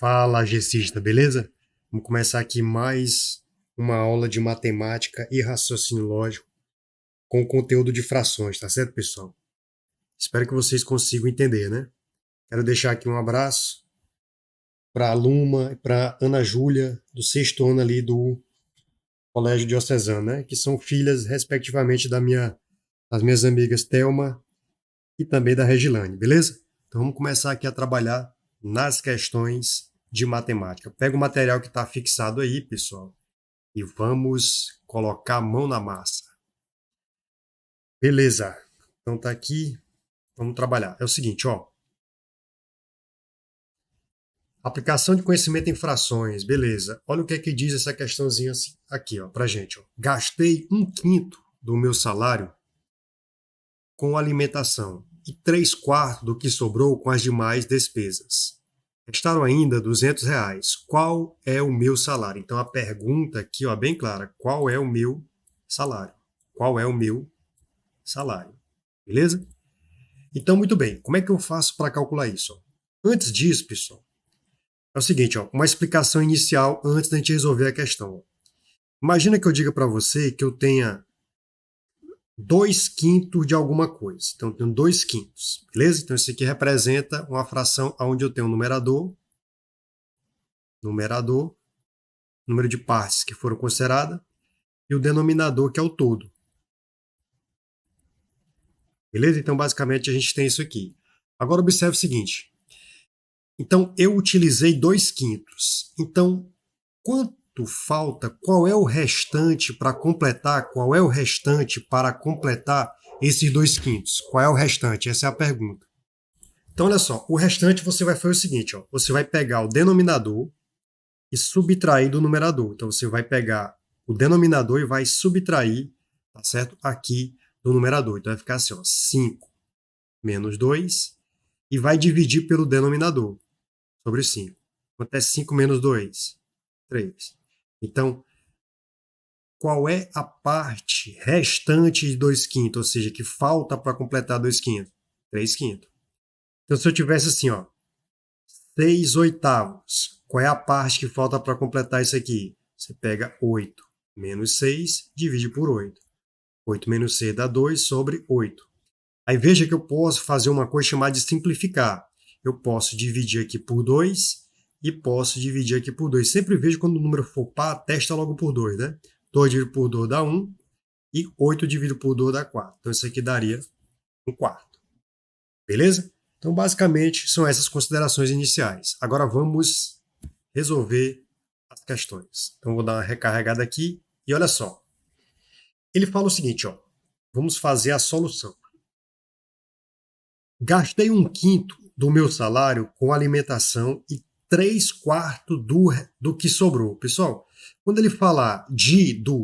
Fala, GCista, beleza? Vamos começar aqui mais uma aula de matemática e raciocínio lógico com conteúdo de frações, tá certo, pessoal? Espero que vocês consigam entender, né? Quero deixar aqui um abraço para a Luma e para Ana Júlia, do sexto ano ali do Colégio Diocesano, né? Que são filhas, respectivamente, das minhas amigas Thelma e também da Regilane, beleza? Então vamos começar aqui a trabalhar nas questões de matemática. Pega o material que está fixado aí, pessoal, e vamos colocar a mão na massa. Beleza. Então tá aqui, vamos trabalhar. É o seguinte, ó. Aplicação de conhecimento em frações, beleza. Olha o que é que diz essa questãozinha aqui, ó, pra gente, ó. Gastei 1/5 do meu salário com alimentação e 3/4 do que sobrou com as demais despesas. Restaram ainda R$ 200. Qual é o meu salário? Então a pergunta aqui, ó, bem clara. Qual é o meu salário? Qual é o meu salário? Beleza? Então, muito bem. Como é que eu faço para calcular isso? Antes disso, pessoal, é o seguinte, ó, uma explicação inicial antes da gente resolver a questão. Imagina que eu diga para você que eu tenha 2/5 de alguma coisa. Então, eu tenho 2/5, beleza? Então, isso aqui representa uma fração onde eu tenho um numerador, número de partes que foram consideradas, e o denominador, que é o todo. Beleza? Então, basicamente, a gente tem isso aqui. Agora, observe o seguinte. Então, eu utilizei 2/5. Então, quanto falta? Qual é o restante para completar? Qual é o restante para completar esses 2/5? Qual é o restante? Essa é a pergunta. Então, olha só. O restante você vai fazer o seguinte. Ó, você vai pegar o denominador e subtrair do numerador. Então, você vai pegar o denominador e vai subtrair, tá certo? Aqui do numerador. Então, vai ficar assim, ó, 5 menos 2 e vai dividir pelo denominador sobre 5. Quanto é 5 menos 2? 3. Então, qual é a parte restante de 2/5, ou seja, que falta para completar 2/5? 3/5. Então, se eu tivesse assim, ó, 6/8, qual é a parte que falta para completar isso aqui? Você pega 8 menos 6, divide por 8. 8 menos 6 dá 2 sobre 8. Aí veja que eu posso fazer uma coisa chamada de simplificar. Eu posso dividir aqui por 2 e posso dividir aqui por 2. Sempre vejo quando o número for par, testa logo por 2, né? 2 dividido por 2 dá 1 e 8 dividido por 2 dá 4. Então isso aqui daria 1/4. Beleza? Então basicamente são essas considerações iniciais. Agora vamos resolver as questões. Então vou dar uma recarregada aqui e olha só. Ele fala o seguinte, ó. Vamos fazer a solução. Gastei 1/5 do meu salário com alimentação e 3/4 do que sobrou. Pessoal, quando ele falar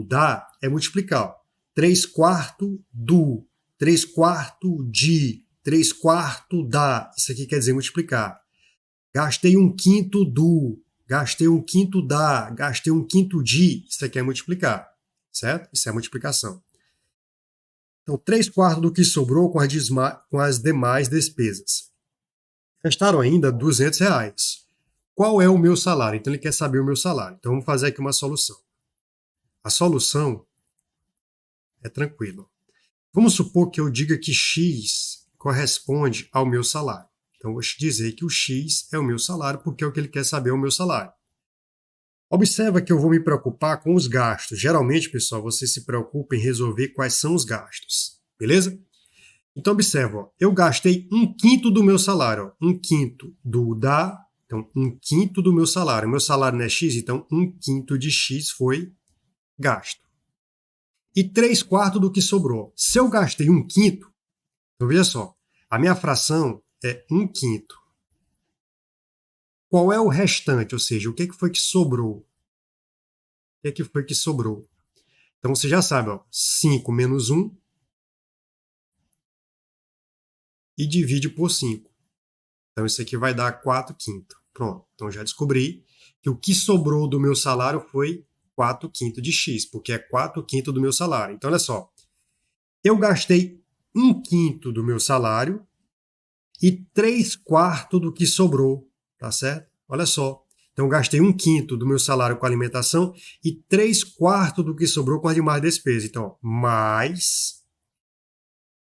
da, é multiplicar. 3/4 do, 3/4 de, 3/4 da. Isso aqui quer dizer multiplicar. Gastei 1/5 do, gastei 1/5 da, gastei 1/5 de. Isso aqui é multiplicar, certo? Isso é multiplicação. Então, 3/4 do que sobrou com as demais despesas. Restaram ainda R$ 200. Qual é o meu salário? Então, ele quer saber o meu salário. Então, vamos fazer aqui uma solução. A solução é tranquila. Vamos supor que eu diga que X corresponde ao meu salário. Então, vou dizer que o X é o meu salário, porque é o que ele quer saber, é o meu salário. Observa que eu vou me preocupar com os gastos. Geralmente, pessoal, você se preocupa em resolver quais são os gastos. Beleza? Então, observa, ó, eu gastei 1/5 do meu salário. Ó, 1/5 então 1/5 do meu salário. Meu salário não é X, então 1/5 de X foi gasto. E 3/4 do que sobrou. Se eu gastei 1/5, então veja só, a minha fração é 1/5. Qual é o restante? Ou seja, o que foi que sobrou? O que foi que sobrou? Então você já sabe, ó, 5 menos 1 e divide por 5. Então isso aqui vai dar 4/5. Pronto, então já descobri que o que sobrou do meu salário foi 4/5 de X, porque é 4/5 do meu salário. Então olha só, eu gastei 1/5 do meu salário e 3/4 do que sobrou, tá certo? Olha só, Então, eu gastei 1/5 do meu salário com alimentação e 3/4 do que sobrou com as demais despesas. Então, mais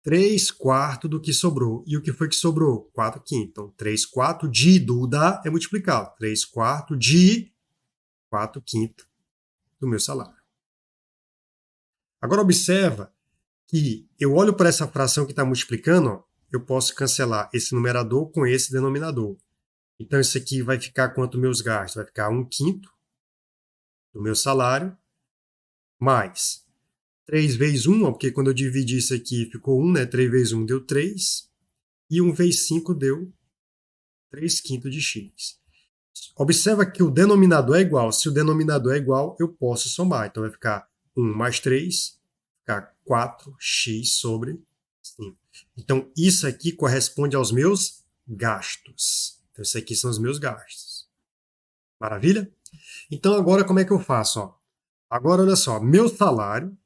3/4 do que sobrou. E o que foi que sobrou? 4/5. Então, 3/4 de do da é multiplicado. 3/4 de 4/5 do meu salário. Agora, observa que eu olho para essa fração que está multiplicando, ó, eu posso cancelar esse numerador com esse denominador. Então, isso aqui vai ficar quanto meus gastos? Vai ficar 1/5 do meu salário, mais 3 vezes 1, porque quando eu dividi isso aqui ficou 1, né? 3 vezes 1 deu 3, e 1 vezes 5 deu 3/5 de x. Observa que o denominador é igual. Se o denominador é igual, eu posso somar. Então, vai ficar 1 mais 3, vai ficar 4x sobre 5. Então, isso aqui corresponde aos meus gastos. Então, isso aqui são os meus gastos. Maravilha? Então, agora como é que eu faço? Ó? Agora, olha só, meu salário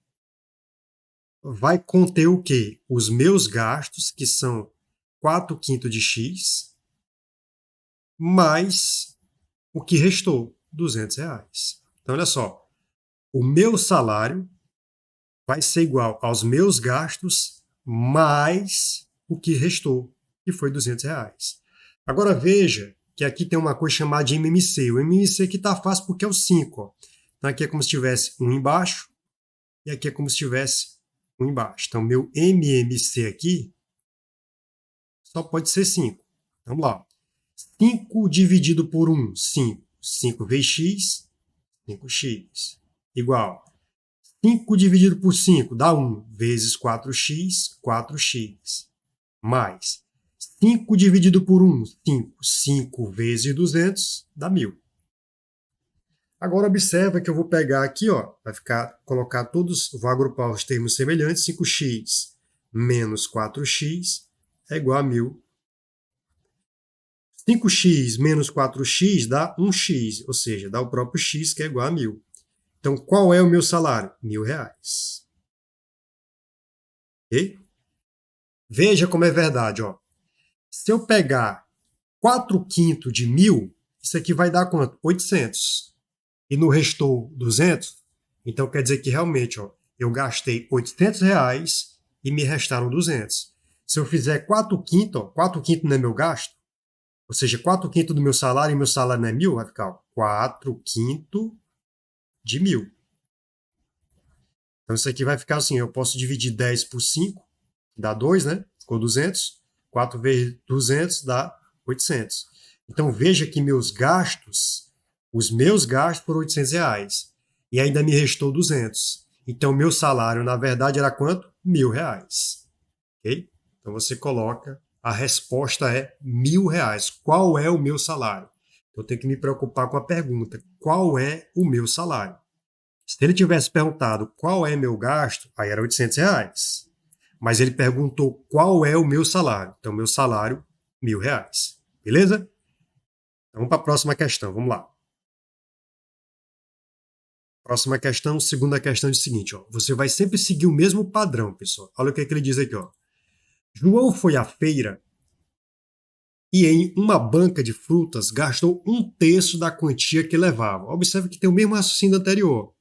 vai conter o quê? Os meus gastos, que são 4/5 de x, mais o que restou, R$ 200. Então, olha só, o meu salário vai ser igual aos meus gastos mais o que restou, que foi R$ 200. Agora veja que aqui tem uma coisa chamada de MMC. O MMC aqui está fácil porque é o 5. Ó. Então aqui é como se tivesse um embaixo e aqui é como se tivesse um embaixo. Então meu MMC aqui só pode ser 5. Vamos lá. 5 dividido por 1, 5. 5 vezes x, 5x. Igual. 5 dividido por 5 dá 1 vezes 4x, 4x. Mais 5 dividido por 1, 5. 5 vezes 200 dá 1.000. Agora observa que eu vou pegar aqui, ó, vai ficar, colocar todos, vou agrupar os termos semelhantes, 5x menos 4x é igual a 1.000. 5x menos 4x dá 1x, ou seja, dá o próprio x, que é igual a 1.000. Então, qual é o meu salário? R$ 1.000. Ok? Veja como é verdade. Ó. Se eu pegar 4/5 de 1.000, isso aqui vai dar quanto? 800. E no restou 200? Então, quer dizer que realmente ó, eu gastei R$ 800 e me restaram 200. Se eu fizer 4/5, ó, 4/5 não é meu gasto? Ou seja, 4/5 do meu salário e meu salário não é 1.000? Vai ficar ó, 4/5 de 1.000. Então, isso aqui vai ficar assim, eu posso dividir 10 por 5, dá 2, né? Ficou 200. 4 vezes 200 dá 800. Então, veja que os meus gastos foram R$ 800. E ainda me restou 200. Então, meu salário, na verdade, era quanto? R$ 1.000. Ok? Então, você coloca, a resposta é R$ 1.000. Qual é o meu salário? Eu tenho que me preocupar com a pergunta, qual é o meu salário? Se ele tivesse perguntado qual é meu gasto, aí era R$ 800. Mas ele perguntou qual é o meu salário. Então, meu salário, R$ 1.000. Beleza? Então, vamos para a próxima questão. Vamos lá. Próxima questão, segunda questão diz o seguinte. Ó, você vai sempre seguir o mesmo padrão, pessoal. Olha o que ele diz aqui. Ó. João foi à feira e em uma banca de frutas gastou 1/3 da quantia que levava. Observe que tem o mesmo raciocínio anterior.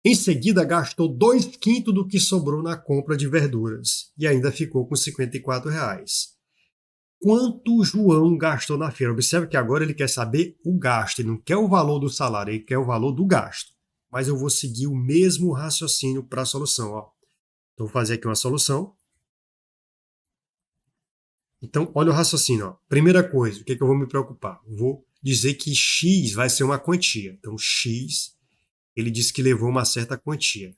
Em seguida, gastou 2/5 do que sobrou na compra de verduras e ainda ficou com R$ 54. Quanto João gastou na feira? Observe que agora ele quer saber o gasto, ele não quer o valor do salário, ele quer o valor do gasto. Mas eu vou seguir o mesmo raciocínio para a solução. Ó. Então, vou fazer aqui uma solução. Então, olha o raciocínio. Ó. Primeira coisa, o que, é que eu vou me preocupar? Vou dizer que x vai ser uma quantia. Então, x, ele disse que levou uma certa quantia.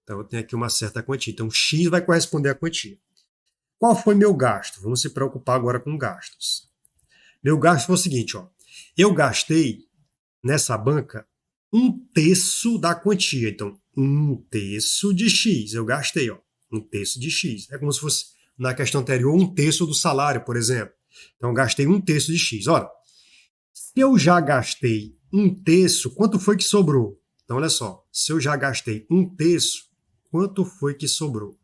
Então, eu tenho aqui uma certa quantia. Então, x vai corresponder à quantia. Qual foi meu gasto? Vamos se preocupar agora com gastos. Meu gasto foi o seguinte, ó. Eu gastei nessa banca 1/3 da quantia. Então, 1/3 de x. Eu gastei, ó. 1/3 de x. É como se fosse, na questão anterior, 1/3 do salário, por exemplo. Então, eu gastei 1/3 de x. Ora, se eu já gastei 1/3, quanto foi que sobrou? Então, olha só. Se eu já gastei 1/3, quanto foi que sobrou?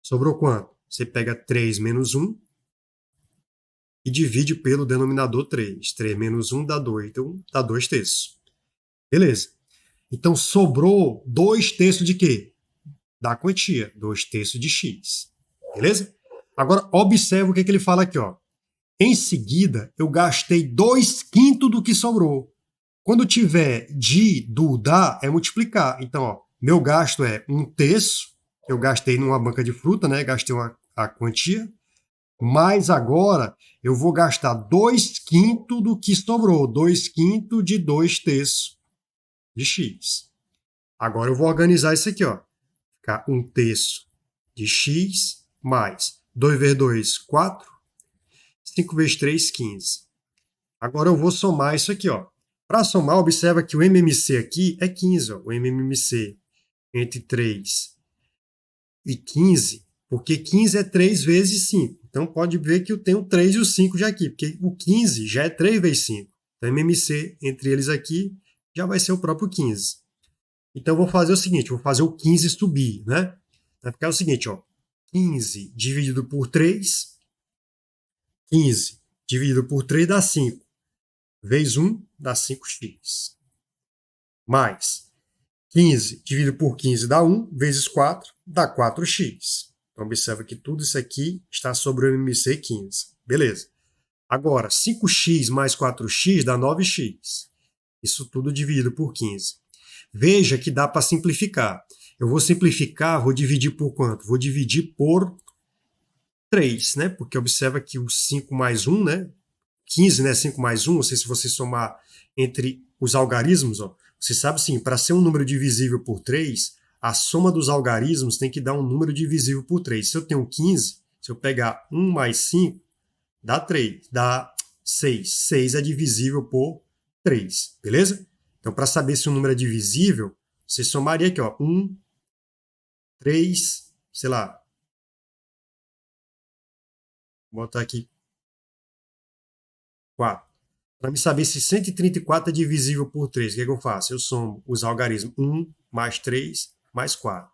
Sobrou quanto? Você pega 3 menos 1, e divide pelo denominador 3. 3 menos 1 dá 2, então dá 2 terços. Beleza. Então sobrou 2 terços de quê? Da quantia, 2 terços de x. Beleza? Agora observa o que ele fala aqui, ó. Em seguida, eu gastei 2/5 do que sobrou. Quando tiver do, da, é multiplicar. Então, ó, meu gasto é 1 terço, eu gastei numa banca de fruta, né? Gastei a quantia. Mas agora eu vou gastar 2/5 do que sobrou. 2/5 de 2 terços de x. Agora eu vou organizar isso aqui, ó. Ficar 1 terço de x mais 2 vezes 2, 4. 5 vezes 3, 15. Agora eu vou somar isso aqui, ó. Para somar, observa que o MMC aqui é 15, ó. O MMC entre 3 e 15, porque 15 é 3 vezes 5. Então pode ver que eu tenho 3 e o 5 já aqui, porque o 15 já é 3 vezes 5. Então MMC entre eles aqui já vai ser o próprio 15. Então eu vou fazer o seguinte, vou fazer o 15 subir, né? Vai ficar o seguinte, ó. 15 dividido por 3, 15 dividido por 3 dá 5. Vezes 1 dá 5x. Mais 15 dividido por 15 dá 1, vezes 4 dá 4x. Então, observa que tudo isso aqui está sobre o MMC 15. Beleza. Agora, 5x mais 4x dá 9x. Isso tudo dividido por 15. Veja que dá para simplificar. Eu vou simplificar, vou dividir por quanto? Vou dividir por 3, né? Porque observa que o 5 mais 1, né? 15, né? 5 mais 1, não sei se você somar entre os algarismos, ó, você sabe sim, para ser um número divisível por 3, a soma dos algarismos tem que dar um número divisível por 3. Se eu tenho 15, se eu pegar 1 mais 5, dá 3, dá 6. 6 é divisível por 3, beleza? Então, para saber se um número é divisível, você somaria aqui, ó, 1, 3, sei lá, vou botar aqui 4. Para me saber se 134 é divisível por 3, o que é que eu faço? Eu somo os algarismos 1 mais 3 mais 4.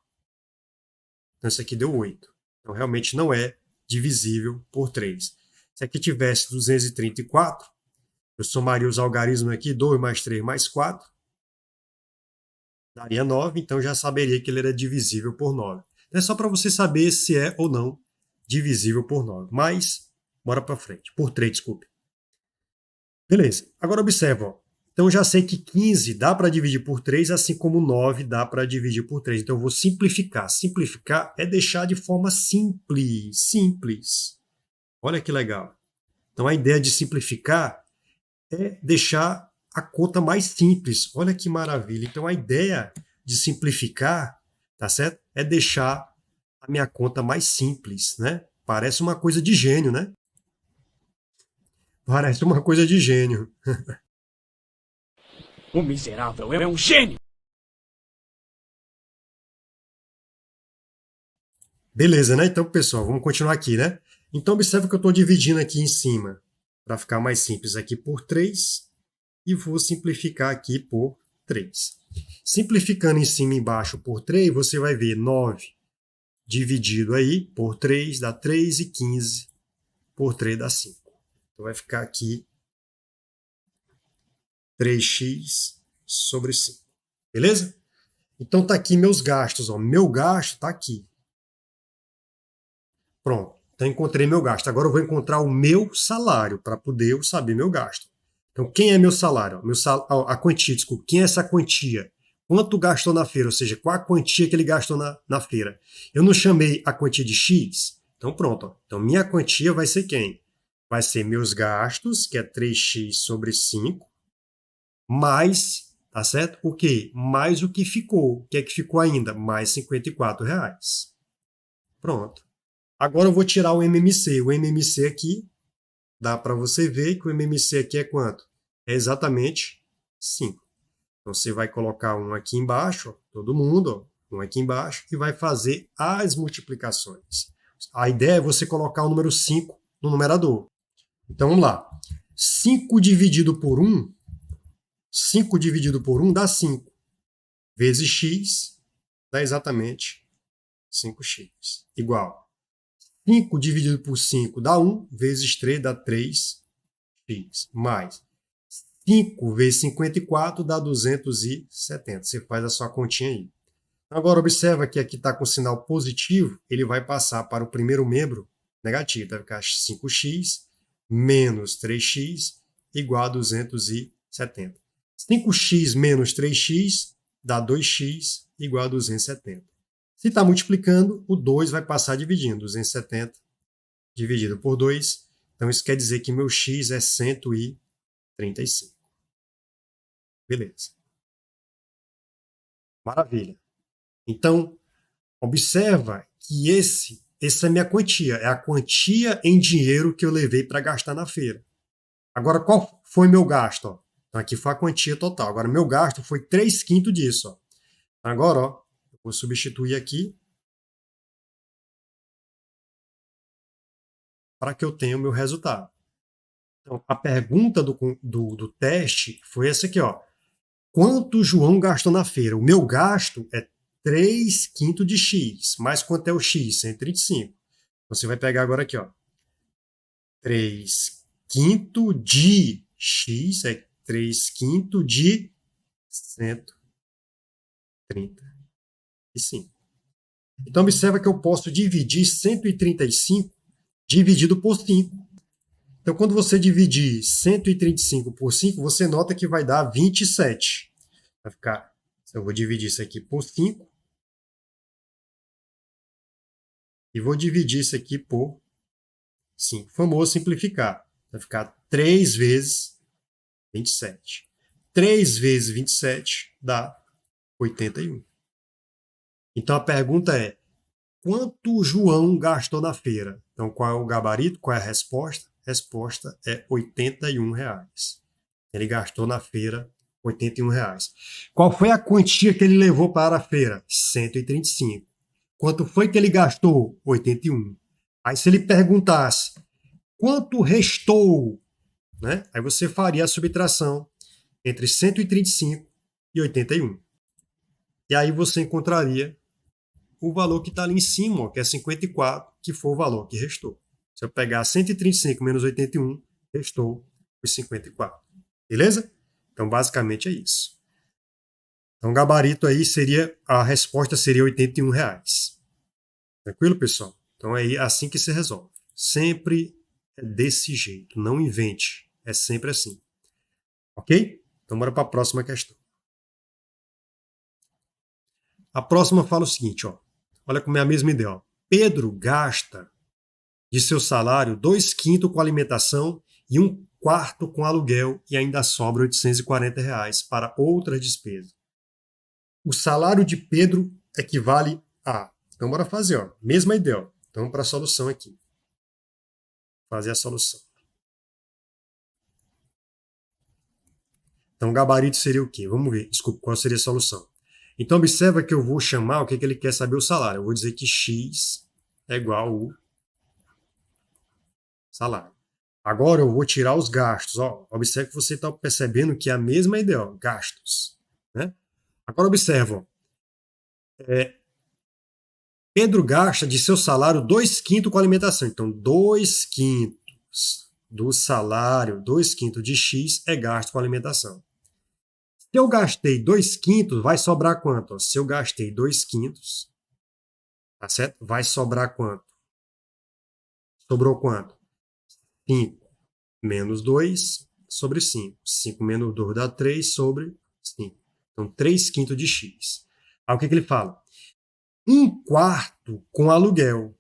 Então, isso aqui deu 8. Então, realmente não é divisível por 3. Se aqui tivesse 234, eu somaria os algarismos aqui, 2 mais 3 mais 4, daria 9, então já saberia que ele era divisível por 9. Então, é só para você saber se é ou não divisível por 9. Mas, bora para frente. Por 3, desculpe. Beleza. Agora observa, ó. Então já sei que 15 dá para dividir por 3, assim como 9 dá para dividir por 3. Então eu vou simplificar. Simplificar é deixar de forma simples. Simples. Olha que legal. Então a ideia de simplificar é deixar a conta mais simples. Olha que maravilha. Então a ideia de simplificar, tá certo? É deixar a minha conta mais simples, né? Parece uma coisa de gênio, né? Parece uma coisa de gênio. O miserável é um gênio! Beleza, né? Então, pessoal, vamos continuar aqui, né? Então, observa que eu estou dividindo aqui em cima, para ficar mais simples, aqui por 3, e vou simplificar aqui por 3. Simplificando em cima e embaixo por 3, você vai ver 9 dividido aí por 3 dá 3 e 15 por 3 dá 5. Então, vai ficar aqui 3x sobre 5. Beleza? Então, tá aqui meus gastos. Ó. Meu gasto tá aqui. Pronto. Então, encontrei meu gasto. Agora eu vou encontrar o meu salário para poder eu saber meu gasto. Então, quem é meu salário? A quantia, desculpa. Quem é essa quantia? Quanto gastou na feira? Ou seja, qual a quantia que ele gastou na feira? Eu não chamei a quantia de X? Então, pronto. Ó. Então, minha quantia vai ser quem? Vai ser meus gastos, que é 3x sobre 5, mais, tá certo? O quê? Mais o que ficou. O que é que ficou ainda? Mais R$ 54. Pronto. Agora eu vou tirar o MMC. O MMC aqui, dá para você ver que o MMC aqui é quanto? É exatamente 5. Então você vai colocar um aqui embaixo, ó, todo mundo, ó, um aqui embaixo, e vai fazer as multiplicações. A ideia é você colocar o número 5 no numerador. Então vamos lá. 5 dividido por 1, 5 dividido por 1 dá 5. Vezes x dá exatamente 5x. Igual. 5 dividido por 5 dá 1, vezes 3 dá 3x, mais 5 vezes 54 dá 270. Você faz a sua continha aí. Agora, observa que aqui está com sinal positivo, ele vai passar para o primeiro membro negativo. Vai ficar 5x menos 3x igual a 270. 5x menos 3x dá 2x igual a 270. Se está multiplicando, o 2 vai passar dividindo. 270 dividido por 2. Então, isso quer dizer que meu x é 135. Beleza. Maravilha. Então, observa que essa é a minha quantia. É a quantia em dinheiro que eu levei para gastar na feira. Agora, qual foi meu gasto? Ó? Então, aqui foi a quantia total. Agora, meu gasto foi 3/5 disso. Ó. Agora, ó, eu vou substituir aqui para que eu tenha o meu resultado. Então, a pergunta do teste foi essa aqui. Ó. Quanto o João gastou na feira? O meu gasto é 3/5 de x. Mas quanto é o x? 135. Você vai pegar agora aqui, ó. 3/5 de x é 3/5 de 135. Então, observa que eu posso dividir 135 dividido por 5. Então, quando você dividir 135 por 5, você nota que vai dar 27. Vai ficar, eu vou dividir isso aqui por 5. E vou dividir isso aqui por 5. Famoso simplificar. Vai ficar 3 vezes 27. 3 vezes 27 dá 81. Então a pergunta é: quanto o João gastou na feira? Então qual é o gabarito? Qual é a resposta? A resposta é R$81. Ele gastou na feira R$81. Qual foi a quantia que ele levou para a feira? 135. Quanto foi que ele gastou? 81. Aí se ele perguntasse quanto restou, né? Aí você faria a subtração entre 135 e 81. E aí você encontraria o valor que está ali em cima, ó, que é 54, que foi o valor que restou. Se eu pegar 135 menos 81, restou os 54. Beleza? Então, basicamente é isso. Então, o gabarito aí seria, a resposta seria R$81. Tranquilo, pessoal? Então, é assim que se resolve. Sempre é desse jeito. Não invente. É sempre assim. Ok? Então, bora para a próxima questão. A próxima fala o seguinte, ó. Olha como é a mesma ideia. Ó. Pedro gasta de seu salário 2/5 com alimentação e 1/4 com aluguel e ainda sobra R$840 para outras despesas. O salário de Pedro equivale a... Então, bora fazer. Ó. Mesma ideia. Ó. Então, para a solução aqui. Fazer a solução. Então, o gabarito seria o quê? Vamos ver. Desculpa, qual seria a solução? Então, observa que eu vou chamar o que ele quer saber o salário. Eu vou dizer que x é igual ao salário. Agora eu vou tirar os gastos. Ó, observe que você está percebendo que é a mesma ideia, ó, gastos. Né? Agora observa. Pedro gasta de seu salário 2/5 com alimentação. Então, 2/5 do salário, 2/5 de x é gasto com alimentação. Se eu gastei 2/5, vai sobrar quanto? Ó, se eu gastei 2/5, tá certo? Vai sobrar quanto? Sobrou quanto? 5 menos 2 sobre 5. 5 menos 2 dá 3 sobre 5. Então, 3/5 de x. Aí o que ele fala? 1/4 com aluguel.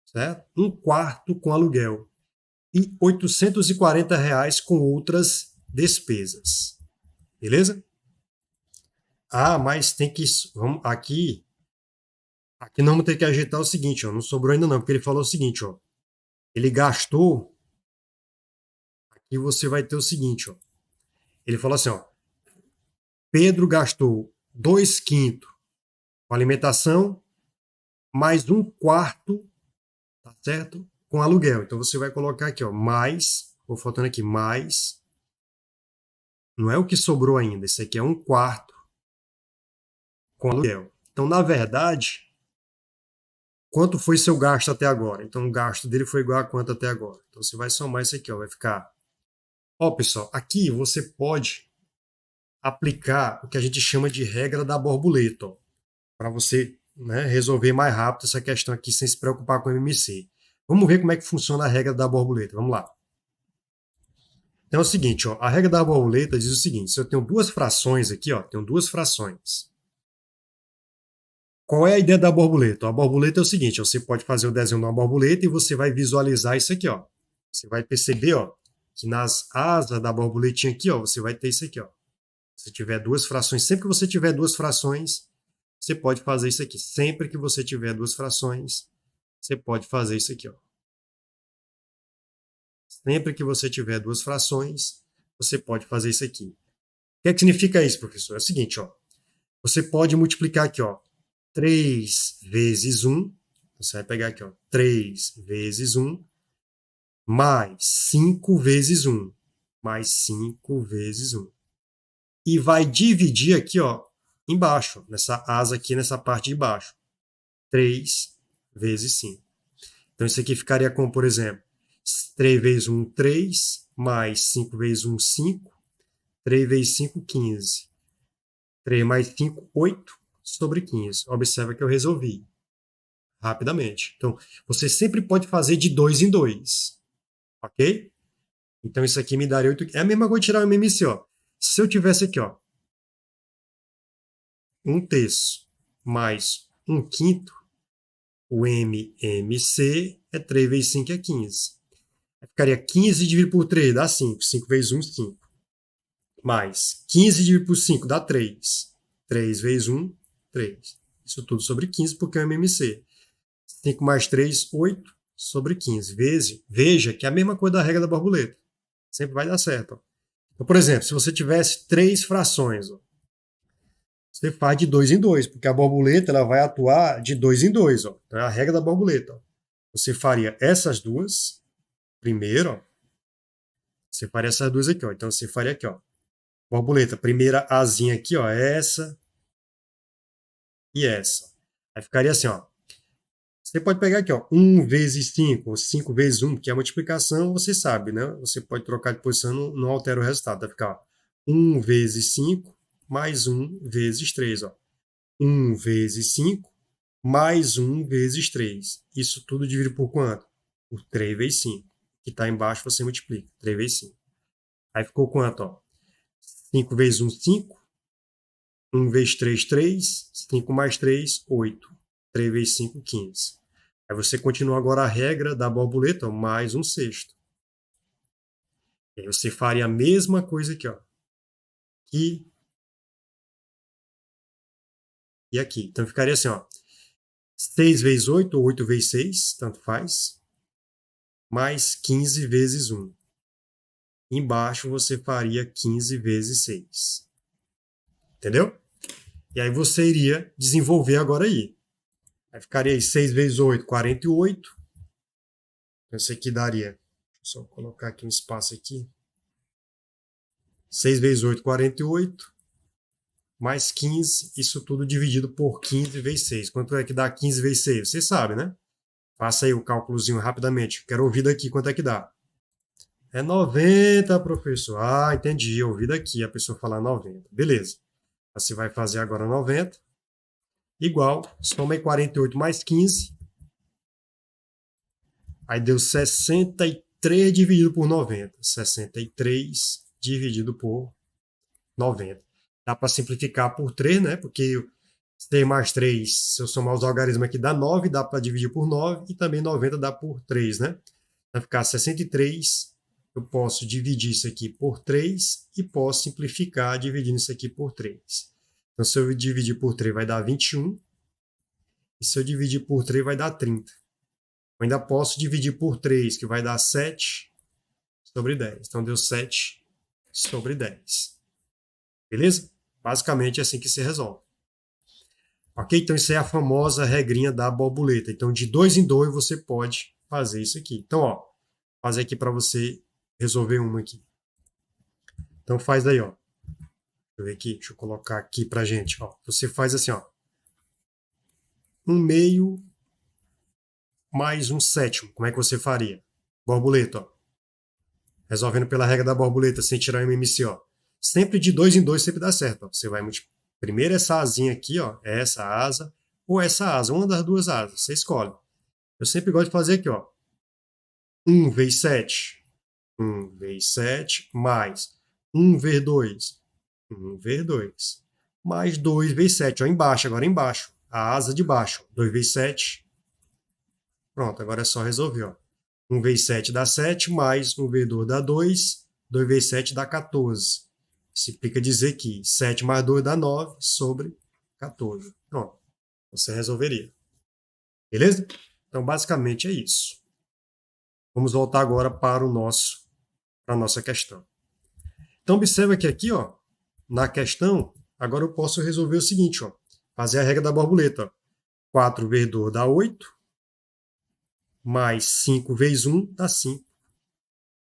Certo? 1/4 com aluguel. E R$840 com outras despesas. Beleza? Ah, mas tem que... Vamos, aqui nós vamos ter que ajeitar o seguinte, ó, não sobrou ainda não, porque ele falou o seguinte, ó, ele gastou, aqui você vai ter o seguinte, ó, ele falou assim, ó, Pedro gastou 2/5 com alimentação, mais 1/4, tá certo? Com aluguel. Então você vai colocar aqui, ó, mais, vou faltando aqui, mais, não é o que sobrou ainda, isso aqui é 1/4 com aluguel. Então, na verdade, quanto foi seu gasto até agora. Então, o gasto dele foi igual a quanto até agora. Então, você vai somar isso aqui, ó, vai ficar... Ó, pessoal, aqui você pode aplicar o que a gente chama de regra da borboleta, para você, né, resolver mais rápido essa questão aqui sem se preocupar com o MMC. Vamos ver como é que funciona a regra da borboleta. Vamos lá. Então é o seguinte, ó, a regra da borboleta diz o seguinte: se eu tenho duas frações aqui, ó, tenho duas frações. Qual é a ideia da borboleta? A borboleta é o seguinte: você pode fazer o desenho de uma borboleta e você vai visualizar isso aqui, ó. Você vai perceber, ó, que nas asas da borboletinha aqui, ó, você vai ter isso aqui, ó. Se tiver duas frações, sempre que você tiver duas frações, você pode fazer isso aqui. Sempre que você tiver duas frações, você pode fazer isso aqui, ó. Sempre que você tiver duas frações, você pode fazer isso aqui. O que é que significa isso, professor? É o seguinte, ó. Você pode multiplicar aqui, ó, 3 vezes 1. Você vai pegar aqui, ó, 3 vezes 1, mais 5 vezes 1. Mais 5 vezes 1. E vai dividir aqui, ó, embaixo, nessa asa aqui, nessa parte de baixo. 3 vezes 5. Então, isso aqui ficaria como, por exemplo, 3 vezes 1, 3, mais 5 vezes 1, 5, 3 vezes 5, 15. 3 mais 5, 8 sobre 15. Observa que eu resolvi rapidamente. Então, você sempre pode fazer de 2 em 2. Ok? Então, isso aqui me daria 8. É a mesma coisa de tirar o MMC, ó. Se eu tivesse aqui, ó, 1/3 mais 1/5, o MMC é 3 vezes 5 é 15. Ficaria 15 dividido por 3 dá 5. 5 vezes 1, 5. Mais 15 dividido por 5 dá 3. 3 vezes 1, 3. Isso tudo sobre 15 porque é o MMC. 5 mais 3, 8 sobre 15. Veja que é a mesma coisa da regra da borboleta. Sempre vai dar certo. Ó. Então, por exemplo, se você tivesse 3 frações, ó, você faz de 2 em 2, porque a borboleta ela vai atuar de 2 em 2. Ó. Então é a regra da borboleta. Ó. Você faria essas duas primeiro, ó. Você faria essas duas aqui, ó. Então você faria aqui, ó. Borboleta, primeira asinha aqui, ó, essa e essa. Aí ficaria assim, ó. Você pode pegar aqui, ó, 1 vezes 5, ou 5 vezes 1, que é a multiplicação, você sabe, né? Você pode trocar de posição, não altera o resultado. Vai ficar, ó, 1 vezes 5 mais 1 vezes 3, ó. 1 vezes 5 mais 1 vezes 3. Isso tudo dividido por quanto? Por 3 vezes 5. Que está embaixo você multiplica. 3 vezes 5. Aí ficou quanto? Ó? 5 vezes 1, 5. 1 vezes 3, 3. 5 mais 3, 8. 3 vezes 5, 15. Aí você continua agora a regra da borboleta, ó, mais 1/6. E aí você faria a mesma coisa aqui, ó. Aqui e aqui. Então ficaria assim, ó. 6 vezes 8, ou 8 vezes 6, tanto faz. Mais 15 vezes 1. Embaixo você faria 15 vezes 6. Entendeu? E aí você iria desenvolver agora aí. Aí ficaria aí 6 vezes 8, 48. Esse aqui daria. Deixa eu só colocar aqui um espaço aqui. 6 vezes 8, 48. Mais 15. Isso tudo dividido por 15 vezes 6. Quanto é que dá 15 vezes 6? Você sabe, né? Faça aí o cálculozinho rapidamente. Quero ouvir daqui quanto é que dá. É 90, professor. Ah, entendi. Eu ouvi daqui a pessoa falar 90. Beleza. Você vai fazer agora 90. Igual. Soma aí 48 mais 15. Aí deu 63 dividido por 90. 63 dividido por 90. Dá para simplificar por 3, né? Porque 6 mais 3, se eu somar os algarismos aqui, dá 9. Dá para dividir por 9. E também 90 dá por 3, né? Vai ficar 63. Eu posso dividir isso aqui por 3 e posso simplificar dividindo isso aqui por 3. Então, se eu dividir por 3, vai dar 21. E se eu dividir por 3, vai dar 30. Eu ainda posso dividir por 3, que vai dar 7 sobre 10. Então, deu 7 sobre 10. Beleza? Basicamente é assim que se resolve. Ok? Então, isso é a famosa regrinha da borboleta. Então, de 2 em 2, você pode fazer isso aqui. Então, ó, vou fazer aqui para você resolver uma aqui. Então, faz daí, ó. Deixa eu ver aqui, deixa eu colocar aqui pra gente, ó. Você faz assim, ó. 1/2 mais um sétimo. Como é que você faria? Borboleta, ó. Resolvendo pela regra da borboleta, sem tirar o MMC, ó. Sempre de 2 em 2 sempre dá certo, ó. Você vai multiplicar. Primeiro essa asinha aqui, ó, é essa asa, ou essa asa, uma das duas asas, você escolhe. Eu sempre gosto de fazer aqui, ó. 1 vezes 7. 1 vezes 7, mais 1 vezes 2. 1 vezes 2. Mais 2 vezes 7, ó, embaixo, agora embaixo. A asa de baixo, 2 vezes 7. Pronto, agora é só resolver, ó. 1 vezes 7 dá 7, mais 1 vezes 2 dá 2, 2 vezes 7 dá 14. Significa dizer que 7 mais 2 dá 9 sobre 14. Pronto, você resolveria. Beleza? Então, basicamente é isso. Vamos voltar agora para a nossa questão. Então, observa que aqui, ó, na questão, agora eu posso resolver o seguinte, ó, fazer a regra da borboleta. Ó. 4 vezes 2 dá 8, mais 5 vezes 1 dá 5.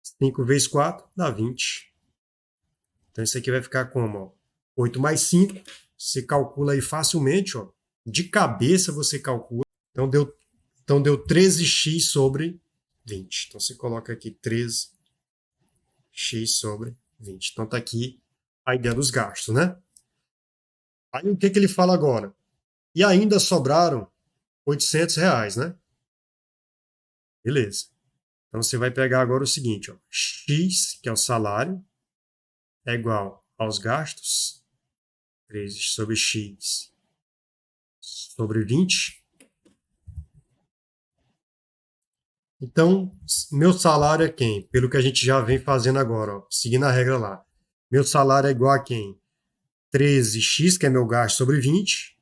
5 vezes 4 dá 20. Então, isso aqui vai ficar como? Ó, 8 mais 5, você calcula aí facilmente, ó, de cabeça você calcula. Então, deu 13x sobre 20. Então, você coloca aqui 13x sobre 20. Então, está aqui a ideia dos gastos, né? Aí, o que ele fala agora? E ainda sobraram R$800, né? Beleza. Então, você vai pegar agora o seguinte, ó, x, que é o salário, é igual aos gastos, 13 sobre x sobre 20. Então, meu salário é quem? Pelo que a gente já vem fazendo agora, ó, seguindo a regra lá. Meu salário é igual a quem? 13x, que é meu gasto, sobre 20.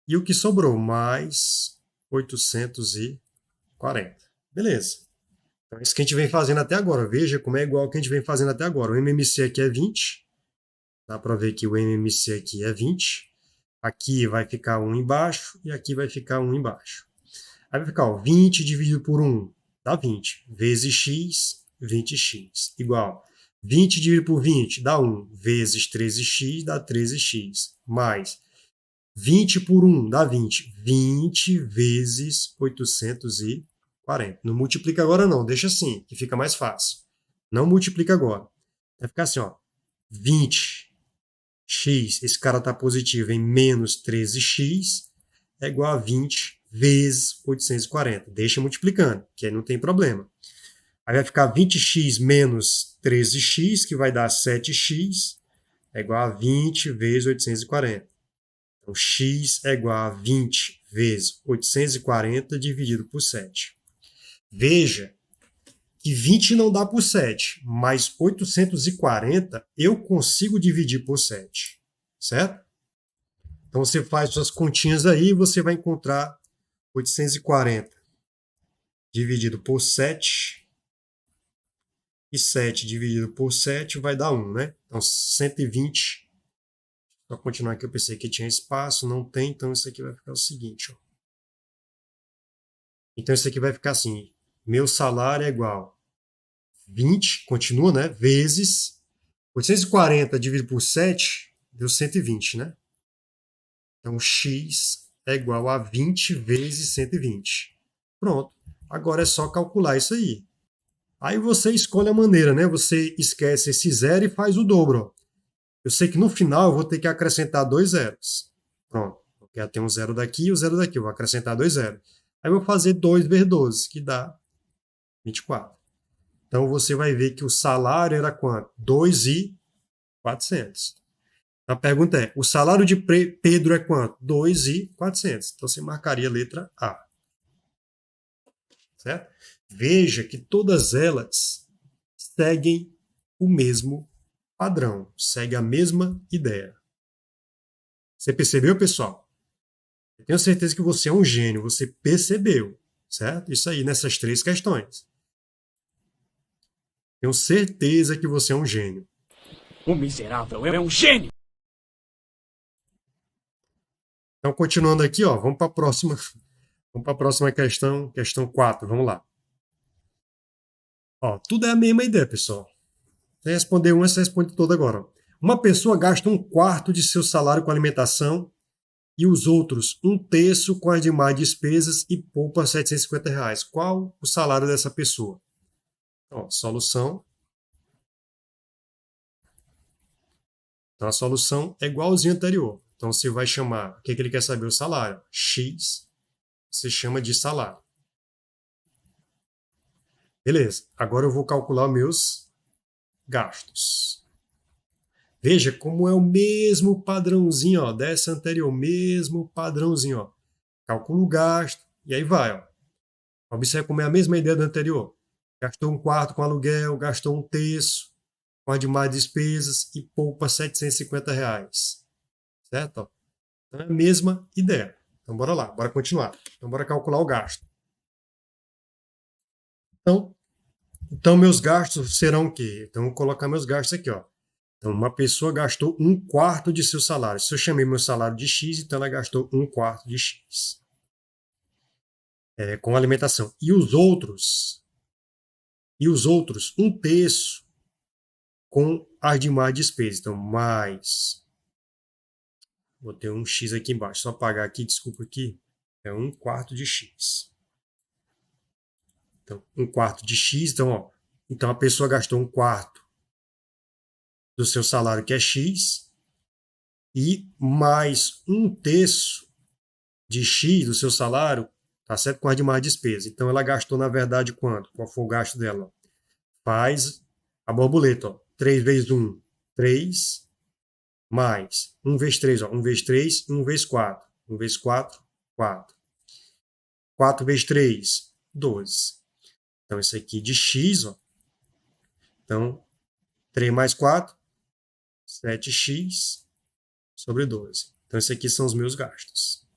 E o que sobrou? Mais 840. Beleza. Então, isso que a gente vem fazendo até agora. Veja como é igual ao que a gente vem fazendo até agora. O MMC aqui é 20. Dá para ver que o MMC aqui é 20. Aqui vai ficar 1 embaixo e aqui vai ficar 1 embaixo. Aí vai ficar, ó, 20 dividido por 1 dá 20. Vezes x, 20x. Igual. 20 dividido por 20 dá 1. Vezes 13x dá 13x. Mais 20 por 1 dá 20. 20 vezes 840. Não multiplica agora não, deixa assim, que fica mais fácil. Não multiplica agora. Vai ficar assim, ó. 20x, esse cara está positivo em menos 13x, é igual a 20 vezes 840. Deixa multiplicando, que aí não tem problema. Aí vai ficar 20x menos 13x, que vai dar 7x, é igual a 20 vezes 840. Então, x é igual a 20 vezes 840 dividido por 7. Veja que 20 não dá por 7, mas 840 eu consigo dividir por 7, certo? Então, você faz suas continhas aí e você vai encontrar 840 dividido por 7, e 7 dividido por 7 vai dar 1, né? Então, 120. Para continuar aqui, eu pensei que tinha espaço, não tem, então isso aqui vai ficar o seguinte, ó. Então, isso aqui vai ficar assim, meu salário é igual 20, continua, né? Vezes 840 dividido por 7, deu 120, né? Então, x é igual a 20 vezes 120. Pronto. Agora é só calcular isso aí. Aí você escolhe a maneira, né? Você esquece esse zero e faz o dobro, ó. Eu sei que no final eu vou ter que acrescentar 2 zeros. Pronto. Porque já tem um zero daqui e um zero daqui. Eu vou acrescentar 2 zeros. Aí eu vou fazer 2 vezes 12, que dá 24. Então você vai ver que o salário era quanto? 2.400. A pergunta é, o salário de Pedro é quanto? 2.400. Então você marcaria a letra A. Certo? Veja que todas elas seguem o mesmo padrão, segue a mesma ideia. Você percebeu, pessoal? Eu tenho certeza que você é um gênio, você percebeu, certo? Isso aí, nessas 3 questões. Tenho certeza que você é um gênio. O miserável é um gênio! Então, continuando aqui, ó, vamos para a próxima. Vamos para a próxima questão, questão 4, vamos lá. Ó, tudo é a mesma ideia, pessoal. Você responder uma, você responde toda agora. Uma pessoa gasta 1/4 de seu salário com alimentação e os outros 1/3 com as demais despesas e poupa R$ 750. Qual o salário dessa pessoa? Ó, solução. Então, a solução é igualzinha à anterior. Então, você vai chamar, o que ele quer saber? O salário. X, você chama de salário. Beleza, agora eu vou calcular meus gastos. Veja como é o mesmo padrãozinho, ó, dessa anterior, mesmo padrãozinho, ó. Calcula o gasto e aí vai, ó. Observe como é a mesma ideia do anterior. Gastou 1/4 com aluguel, gastou 1/3 com as demais despesas e poupa R$ 750. Certo? Então é a mesma ideia. Então bora lá, bora continuar. Então bora calcular o gasto. Então meus gastos serão o quê? Então eu vou colocar meus gastos aqui, ó. Então uma pessoa gastou 1/4 de seu salário. Se eu chamei meu salário de X, então ela gastou 1/4 de X. Com alimentação. E os outros 1/3 com as demais despesas. Então, mais. Vou ter um X aqui embaixo. Só apagar aqui, desculpa aqui. É 1/4 de X. Então, 1/4 de X. Então, ó. Então, a pessoa gastou 1/4 do seu salário, que é X, e mais 1/3 de X do seu salário, tá certo? Com as demais despesas. Então, ela gastou, na verdade, quanto? Qual foi o gasto dela? Faz a borboleta, ó. 3 vezes 1, 3, mais 1 vezes 3, ó. 1 vezes 3, 1 vezes 4. 1 vezes 4, 4. 4 vezes 3, 12. Então, isso aqui de X, ó. Então, 3 mais 4, 7x sobre 12. Então, esses aqui são os meus gastos.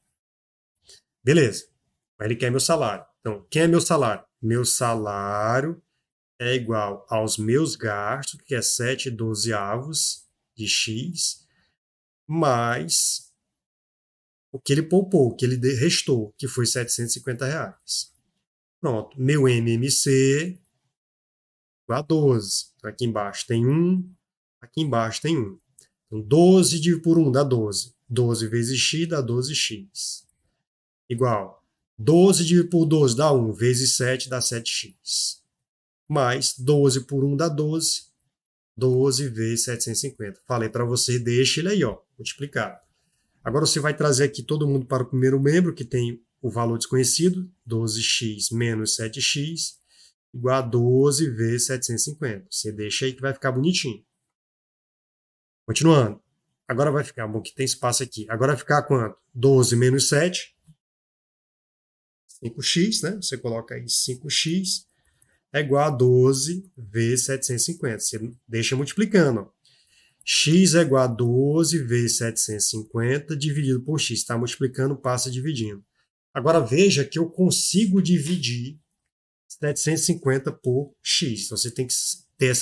Beleza. Mas ele quer meu salário. Então, quem é meu salário? Meu salário é igual aos meus gastos, que é 7/12 de X, mais o que ele poupou, o que ele restou, que foi R$ 750. Pronto. Meu MMC igual a 12. Então, aqui embaixo tem 1, aqui embaixo tem 1. Então, 12 dividido por 1 dá 12. 12 vezes x dá 12x. Igual. 12 dividido por 12 dá 1. Vezes 7 dá 7x. Mais 12 por 1 dá 12. 12 vezes 750. Falei para você, deixa ele aí, ó, multiplicado. Agora você vai trazer aqui todo mundo para o primeiro membro, que tem o valor desconhecido, 12x menos 7x, igual a 12 vezes 750. Você deixa aí que vai ficar bonitinho. Continuando. Agora vai ficar, bom, que tem espaço aqui. Agora vai ficar quanto? 12 menos 7, 5x, né? Você coloca aí 5x, é igual a 12 vezes 750. Você deixa multiplicando, ó. X é igual a 12 vezes 750 dividido por x. Está multiplicando, passa dividindo. Agora veja que eu consigo dividir 750 por x. Então você tem que ter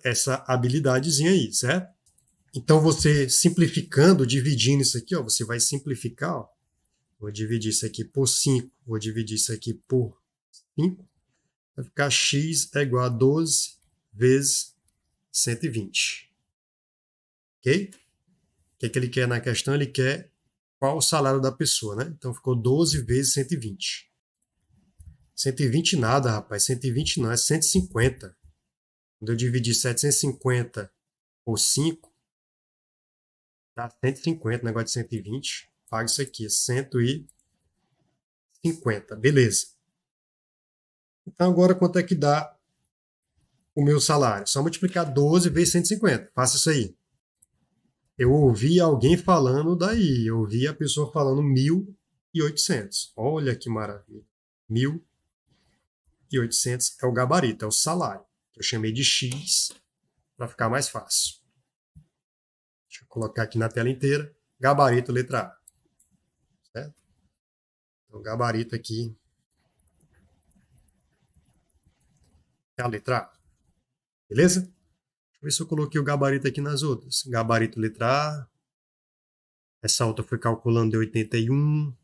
essa habilidadezinha aí, certo? Então você simplificando, dividindo isso aqui, ó, você vai simplificar. Ó. Vou dividir isso aqui por 5, vou dividir isso aqui por 5. Vai ficar x é igual a 12 vezes 120. Ok? O que ele quer na questão? Ele quer qual o salário da pessoa, né? Então ficou 12 vezes 120. 120 nada, rapaz. 120 não, é 150. Quando eu dividir 750 por 5, dá 150, negócio de 120. Paga isso aqui, 150. Beleza. Então agora quanto é que dá o meu salário? Só multiplicar 12 vezes 150. Faça isso aí. Eu ouvi alguém falando daí. Eu ouvi a pessoa falando 1.800. Olha que maravilha. 1.800 é o gabarito, é o salário. Eu chamei de X para ficar mais fácil. Deixa eu colocar aqui na tela inteira. Gabarito, letra A. Certo? Então, gabarito aqui é a letra A. Beleza? Deixa eu ver se eu coloquei o gabarito aqui nas outras. Gabarito, letra A. Essa outra foi calculando de 81.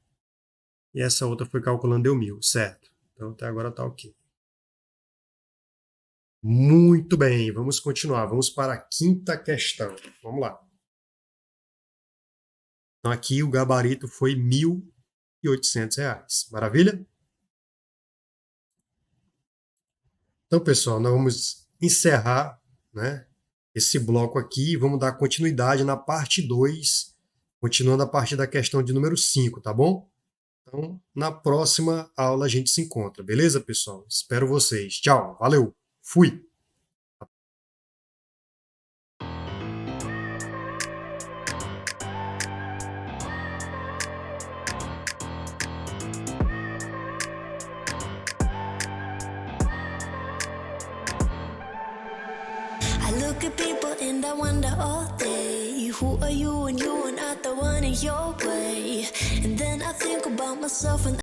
E essa outra foi calculando deu 1.000. Certo. Então, até agora está ok. Muito bem, vamos continuar. Vamos para a quinta questão. Vamos lá. Então aqui o gabarito foi R$ 1.800. Maravilha? Então, pessoal, nós vamos encerrar, né, esse bloco aqui e vamos dar continuidade na parte 2, continuando a partir da questão de número 5, tá bom? Então, na próxima aula a gente se encontra, beleza, pessoal? Espero vocês. Tchau, valeu, fui! I look at people and I wonder all day, who are you and you are not the one in your way. And then I think about myself and